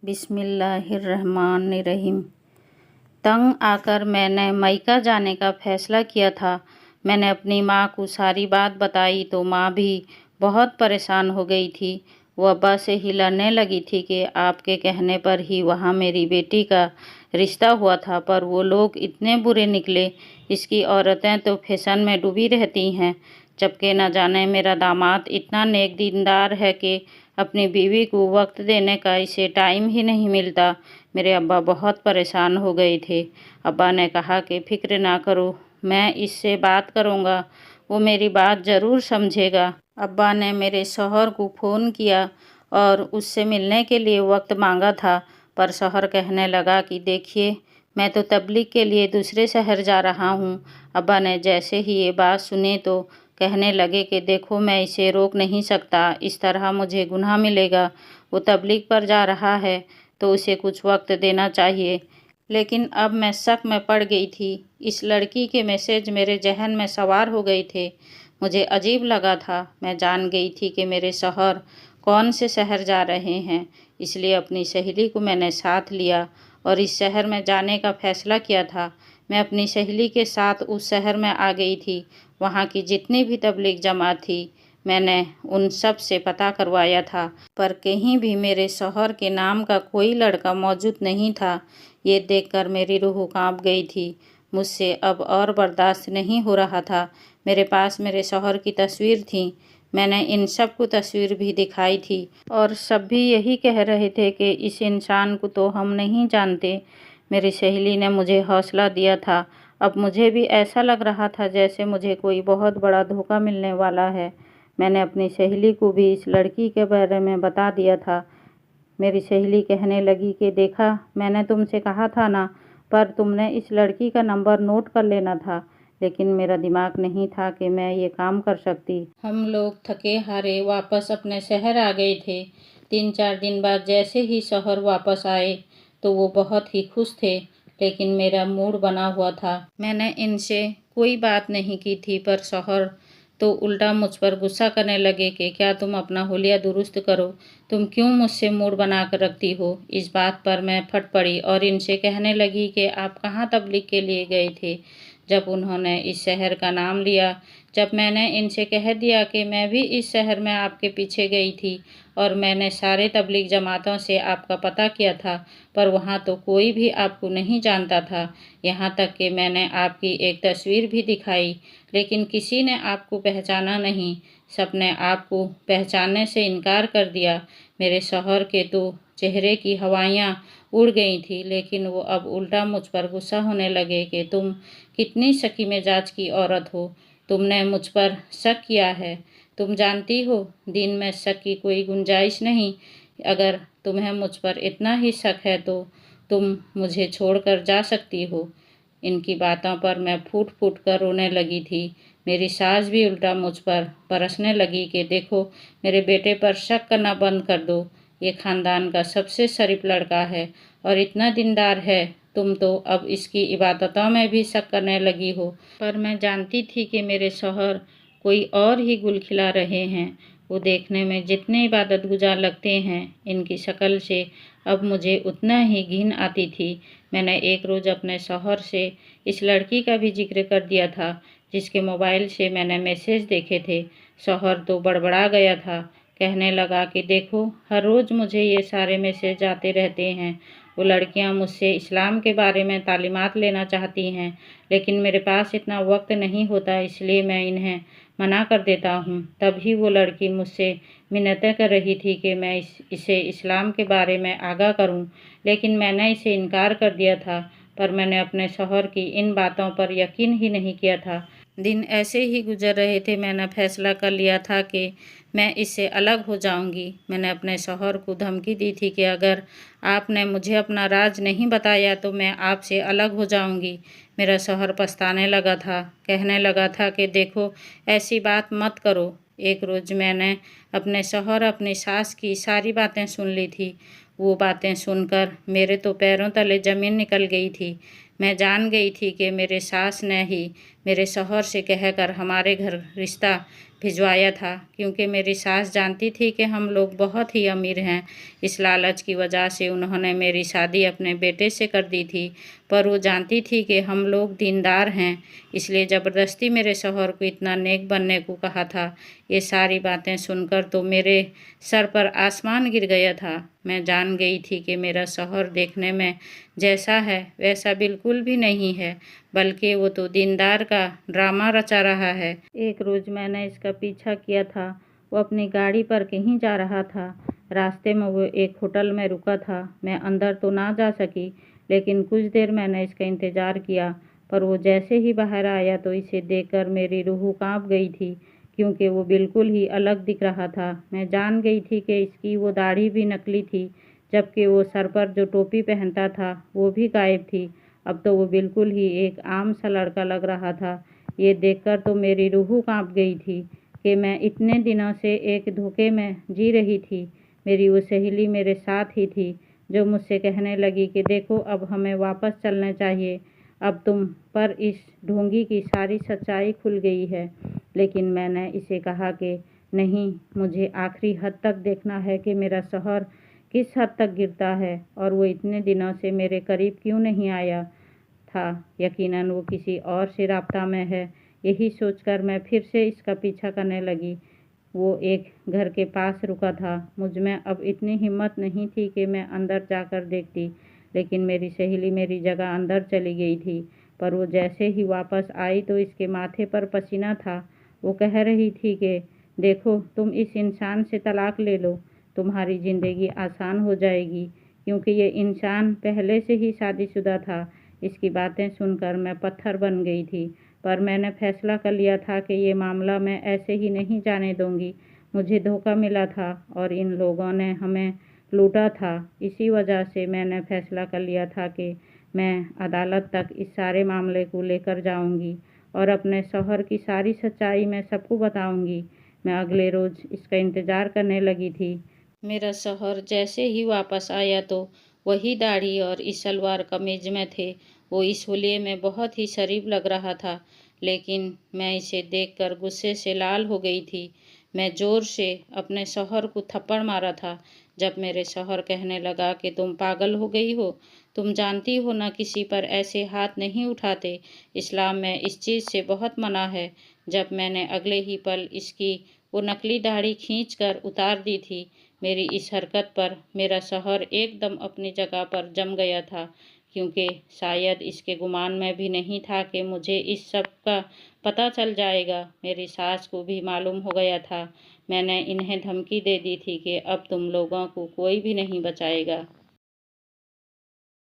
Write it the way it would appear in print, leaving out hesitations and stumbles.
बिस्मिल्लाहिर्रहमानिर्रहीम। तंग आकर मैंने मक्का जाने का फ़ैसला किया था। मैंने अपनी माँ को सारी बात बताई तो माँ भी बहुत परेशान हो गई थी। वो अब्बा से ही लड़ने लगी थी कि आपके कहने पर ही वहाँ मेरी बेटी का रिश्ता हुआ था, पर वो लोग इतने बुरे निकले। इसकी औरतें तो फैशन में डूबी रहती हैं, जबकि न जाने मेरा दामाद इतना नेक दीनदार है कि अपनी बीवी को वक्त देने का इसे टाइम ही नहीं मिलता। मेरे अब्बा बहुत परेशान हो गए थे। अब्बा ने कहा कि फ़िक्र ना करो, मैं इससे बात करूँगा, वो मेरी बात ज़रूर समझेगा। अब्बा ने मेरे शौहर को फ़ोन किया और उससे मिलने के लिए वक्त मांगा था, पर शौहर कहने लगा कि देखिए, मैं तो तबलीग के लिए दूसरे शहर जा रहा हूँ। अब्बा ने जैसे ही ये बात सुनी तो कहने लगे कि देखो, मैं इसे रोक नहीं सकता, इस तरह मुझे गुनाह मिलेगा। वो तबलीग पर जा रहा है तो उसे कुछ वक्त देना चाहिए। लेकिन अब मैं शक में पड़ गई थी। इस लड़की के मैसेज मेरे जहन में सवार हो गए थे। मुझे अजीब लगा था। मैं जान गई थी कि मेरे शौहर कौन से शहर जा रहे हैं, इसलिए अपनी सहेली को मैंने साथ लिया और इस शहर में जाने का फ़ैसला किया था। मैं अपनी सहेली के साथ उस शहर में आ गई थी। वहाँ की जितनी भी तबलीग जमात थी, मैंने उन सब से पता करवाया था, पर कहीं भी मेरे शौहर के नाम का कोई लड़का मौजूद नहीं था। ये देखकर मेरी रूह कांप गई थी। मुझसे अब और बर्दाश्त नहीं हो रहा था। मेरे पास मेरे शौहर की तस्वीर थी। मैंने इन सब को तस्वीर भी दिखाई थी और सब भी यही कह रहे थे कि इस इंसान को तो हम नहीं जानते। मेरी सहेली ने मुझे हौसला दिया था। अब मुझे भी ऐसा लग रहा था जैसे मुझे कोई बहुत बड़ा धोखा मिलने वाला है। मैंने अपनी सहेली को भी इस लड़की के बारे में बता दिया था। मेरी सहेली कहने लगी कि देखा, मैंने तुमसे कहा था ना, पर तुमने इस लड़की का नंबर नोट कर लेना था। लेकिन मेरा दिमाग नहीं था कि मैं ये काम कर सकती। हम लोग थके हारे वापस अपने शहर आ गए थे। 3-4 दिन बाद जैसे ही शौहर वापस आए तो वो बहुत ही खुश थे, लेकिन मेरा मूड बना हुआ था। मैंने इनसे कोई बात नहीं की थी, पर शौहर तो उल्टा मुझ पर गुस्सा करने लगे कि क्या तुम अपना हुलिया दुरुस्त करो, तुम क्यों मुझसे मूड बना कर रखती हो। इस बात पर मैं फट पड़ी और इनसे कहने लगी कि आप कहाँ तबलीग के लिए गए थे। जब उन्होंने इस शहर का नाम लिया, जब मैंने इनसे कह दिया कि मैं भी इस शहर में आपके पीछे गई थी और मैंने सारे तबलीग जमातों से आपका पता किया था, पर वहाँ तो कोई भी आपको नहीं जानता था। यहाँ तक कि मैंने आपकी एक तस्वीर भी दिखाई, लेकिन किसी ने आपको पहचाना नहीं। सबने आपको पहचानने से इनकार कर दिया। मेरे शौहर के तो चेहरे की हवाइयाँ उड़ गई थी, लेकिन वो अब उल्टा मुझ पर गुस्सा होने लगे कि तुम कितनी शकी मिजाज की औरत हो, तुमने मुझ पर शक किया है। तुम जानती हो, दिन में शक की कोई गुंजाइश नहीं। अगर तुम्हें मुझ पर इतना ही शक है तो तुम मुझे छोड़कर जा सकती हो। इनकी बातों पर मैं फूट फूट कर रोने लगी थी। मेरी सास भी उल्टा मुझ पर बरसने लगी कि देखो, मेरे बेटे पर शक करना बंद कर दो। ये खानदान का सबसे शरीफ लड़का है और इतना दीनदार है। तुम तो अब इसकी इबादतों में भी शक करने लगी हो। पर मैं जानती थी कि मेरे शौहर कोई और ही गुल खिला रहे हैं। वो देखने में जितने इबादत गुजार लगते हैं, इनकी शक्ल से अब मुझे उतना ही घिन आती थी। मैंने एक रोज़ अपने शौहर से इस लड़की का भी जिक्र कर दिया था, जिसके मोबाइल से मैंने मैसेज देखे थे। शौहर तो बड़बड़ा गया था। कहने लगा कि देखो, हर रोज़ मुझे ये सारे मैसेज आते रहते हैं। वो लड़कियां मुझसे इस्लाम के बारे में तालीमात लेना चाहती हैं, लेकिन मेरे पास इतना वक्त नहीं होता, इसलिए मैं इन्हें मना कर देता हूँ। तभी वो लड़की मुझसे मिन्नतें कर रही थी कि मैं इसे इस्लाम के बारे में आगाह करूँ, लेकिन मैंने इसे इनकार कर दिया था। पर मैंने अपने शौहर की इन बातों पर यकीन ही नहीं किया था। दिन ऐसे ही गुजर रहे थे। मैंने फैसला कर लिया था कि मैं इससे अलग हो जाऊंगी। मैंने अपने शौहर को धमकी दी थी कि अगर आपने मुझे अपना राज नहीं बताया तो मैं आपसे अलग हो जाऊंगी। मेरा शौहर पछताने लगा था, कहने लगा था कि देखो, ऐसी बात मत करो। एक रोज़ मैंने अपने शौहर अपनी सास की सारी बातें सुन ली थी। वो बातें सुनकर मेरे तो पैरों तले ज़मीन निकल गई थी। मैं जान गई थी कि मेरे सास ने ही मेरे शौहर से कहकर हमारे घर रिश्ता भिजवाया था, क्योंकि मेरी सास जानती थी कि हम लोग बहुत ही अमीर हैं। इस लालच की वजह से उन्होंने मेरी शादी अपने बेटे से कर दी थी, पर वो जानती थी कि हम लोग दीनदार हैं, इसलिए ज़बरदस्ती मेरे शौहर को इतना नेक बनने को कहा था। ये सारी बातें सुनकर तो मेरे सर पर आसमान गिर गया था। मैं जान गई थी कि मेरा शौहर देखने में जैसा है वैसा बिल्कुल भी नहीं है, बल्कि वो तो दीनदार का ड्रामा रचा रहा है। एक रोज़ मैंने इसका पीछा किया था। वो अपनी गाड़ी पर कहीं जा रहा था। रास्ते में वो एक होटल में रुका था। मैं अंदर तो ना जा सकी, लेकिन कुछ देर मैंने इसका इंतज़ार किया, पर वो जैसे ही बाहर आया तो इसे देखकर मेरी रूह कांप गई थी, क्योंकि वो बिल्कुल ही अलग दिख रहा था। मैं जान गई थी कि इसकी वो दाढ़ी भी नकली थी, जबकि वो सर पर जो टोपी पहनता था वो भी गायब थी। अब तो वो बिल्कुल ही एक आम सा लड़का लग रहा था। ये देखकर तो मेरी रूह कांप गई थी कि मैं इतने दिनों से एक धोखे में जी रही थी। मेरी वो सहेली मेरे साथ ही थी, जो मुझसे कहने लगी कि देखो, अब हमें वापस चलना चाहिए, अब तुम पर इस ढोंगी की सारी सच्चाई खुल गई है। लेकिन मैंने इसे कहा कि नहीं, मुझे आखिरी हद तक देखना है कि मेरा शौहर किस हद तक गिरता है, और वो इतने दिनों से मेरे करीब क्यों नहीं आया था। यकीनन वो किसी और से राब्ता में है। यही सोचकर मैं फिर से इसका पीछा करने लगी। वो एक घर के पास रुका था। मुझ में अब इतनी हिम्मत नहीं थी कि मैं अंदर जाकर देखती, लेकिन मेरी सहेली मेरी जगह अंदर चली गई थी। पर वो जैसे ही वापस आई तो इसके माथे पर पसीना था। वो कह रही थी कि देखो, तुम इस इंसान से तलाक ले लो, तुम्हारी ज़िंदगी आसान हो जाएगी, क्योंकि ये इंसान पहले से ही शादीशुदा था। इसकी बातें सुनकर मैं पत्थर बन गई थी, पर मैंने फैसला कर लिया था कि ये मामला मैं ऐसे ही नहीं जाने दूंगी। मुझे धोखा मिला था और इन लोगों ने हमें लूटा था। इसी वजह से मैंने फैसला कर लिया था कि मैं अदालत तक इस सारे मामले को लेकर जाऊंगी और अपने शौहर की सारी सच्चाई मैं सबको बताऊंगी। मैं अगले रोज़ इसका इंतज़ार करने लगी थी। मेरा शौहर जैसे ही वापस आया तो वही दाढ़ी और इस सलवार कमीज में थे। वो इस हुलिये में बहुत ही शरीफ लग रहा था, लेकिन मैं इसे देखकर गुस्से से लाल हो गई थी। मैं ज़ोर से अपने शौहर को थप्पड़ मारा था, जब मेरे शौहर कहने लगा कि तुम पागल हो गई हो, तुम जानती हो ना, किसी पर ऐसे हाथ नहीं उठाते, इस्लाम में इस चीज़ से बहुत मना है। जब मैंने अगले ही पल इसकी वो नकली दाढ़ी खींच कर उतार दी थी। मेरी इस हरकत पर मेरा शौहर एकदम अपनी जगह पर जम गया था, क्योंकि शायद इसके गुमान में भी नहीं था कि मुझे इस सब का पता चल जाएगा। मेरी सास को भी मालूम हो गया था। मैंने इन्हें धमकी दे दी थी कि अब तुम लोगों को कोई भी नहीं बचाएगा।